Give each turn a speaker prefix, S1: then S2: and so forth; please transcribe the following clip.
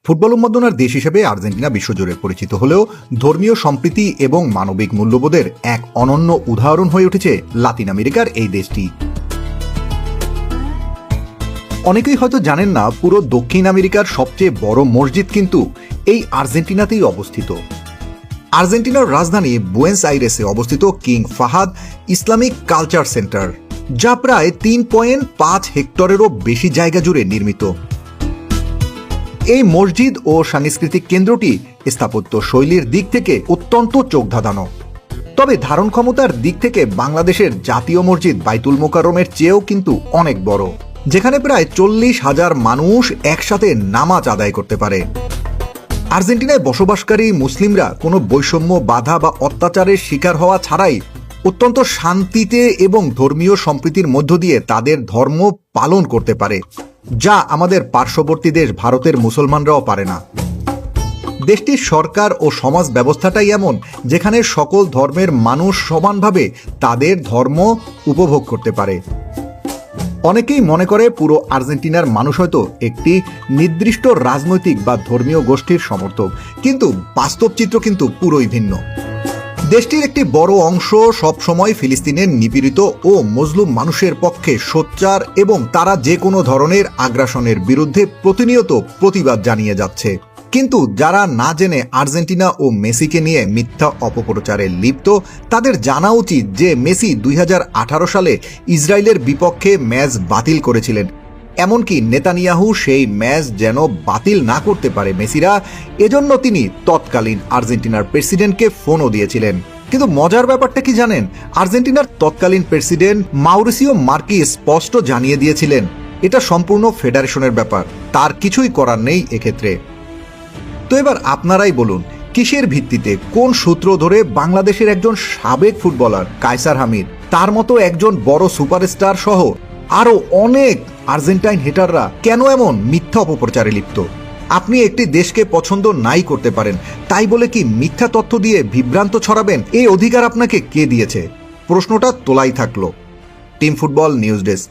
S1: Football উন্মাদনার দেশ হিসেবে আর্জেন্টিনা বিশ্বজুড়ে পরিচিত হলেও ধর্মীয় সম্প্রীতি এবং মানবিক মূল্যবোধের এক অনন্য উদাহরণ হয়ে উঠেছে লাতিন আমেরিকার এই দেশটি। অনেকেই হয়তো জানেন না, পুরো দক্ষিণ আমেরিকার সবচেয়ে বড় মসজিদ কিন্তু এই আর্জেন্টিনাতেই অবস্থিত। আর্জেন্টিনার রাজধানী বুয়েন্স আইরেসে অবস্থিত king Fahad Islamic culture centre, যা প্রায় 3.5 হেক্টরেরও বেশি জায়গা জুড়ে নির্মিত। এই মসজিদ ও সাংস্কৃতিক কেন্দ্রটি স্থাপত্য শৈলীর দিক থেকে অত্যন্ত চোখধাঁধানো। তবে ধারণ ক্ষমতার দিক থেকে বাংলাদেশের জাতীয় মসজিদ বাইতুল মোকাররমের চেয়েও কিন্তু অনেক বড়, যেখানে প্রায় 40,000 মানুষ একসাথে নামাজ আদায় করতে পারে। আর্জেন্টিনায় বসবাসকারী মুসলিমরা কোনো বৈষম্য, বাধা বা অত্যাচারের শিকার হওয়া ছাড়াই অত্যন্ত শান্তিতে এবং ধর্মীয় সম্প্রীতির মধ্য দিয়ে তাদের ধর্ম পালন করতে পারে, যা আমাদের পার্শ্ববর্তী দেশ ভারতের মুসলমানরাও পারে না। দেশটির সরকার ও সমাজ ব্যবস্থাটাই এমন, যেখানে সকল ধর্মের মানুষ সমানভাবে তাদের ধর্ম উপভোগ করতে পারে। অনেকেই মনে করে পুরো আর্জেন্টিনার মানুষ হয়তো একটি নির্দিষ্ট রাজনৈতিক বা ধর্মীয় গোষ্ঠীর সমর্থক, কিন্তু বাস্তব চিত্র কিন্তু পুরোই ভিন্ন। দেশটির একটি বড় অংশ সবসময় ফিলিস্তিনের নিপীড়িত ও মজলুম মানুষের পক্ষে সোচ্চার এবং তারা যে কোনো ধরনের আগ্রাসনের বিরুদ্ধে প্রতিনিয়ত প্রতিবাদ জানিয়ে যাচ্ছে। কিন্তু যারা না জেনে আর্জেন্টিনা ও মেসিকে নিয়ে মিথ্যা অপপ্রচারে লিপ্ত, তাদের জানা উচিত যে মেসি 2018 সালে ইসরায়েলের বিপক্ষে ম্যাচ বাতিল করেছিলেন। এমনকি নেতানিয়াহু সেই ম্যাচ যেন বাতিল না করতে পারে মেসিরা, এজন্য তিনি তৎকালীন আর্জেন্টিনার প্রেসিডেন্টকে ফোনও দিয়েছিলেন। কিন্তু মজার ব্যাপারটা কি জানেন? আর্জেন্টিনার তৎকালীন প্রেসিডেন্ট মাউরিসিও মার্কি স্পষ্ট জানিয়ে দিয়েছিলেন, এটা সম্পূর্ণ ফেডারেশনের ব্যাপার, তার কিছুই করার নেই এক্ষেত্রে। তো এবার আপনারাই বলুন, কিসের ভিত্তিতে, কোন সূত্র ধরে বাংলাদেশের একজন সাবেক ফুটবলার কায়সার হামিদ, তার মতো একজন বড় সুপারস্টার সহ আরো অনেক আর্জেন্টাইন হেটাররা কেন এমন মিথ্যা অপপ্রচারে লিপ্ত? আপনি একটি দেশকে পছন্দ নাই করতে পারেন, তাই বলে কি মিথ্যা তথ্য দিয়ে বিভ্রান্ত ছড়াবেন? এই অধিকার আপনাকে কে দিয়েছে? প্রশ্নটা তোলাই থাকলো। Team football news desk.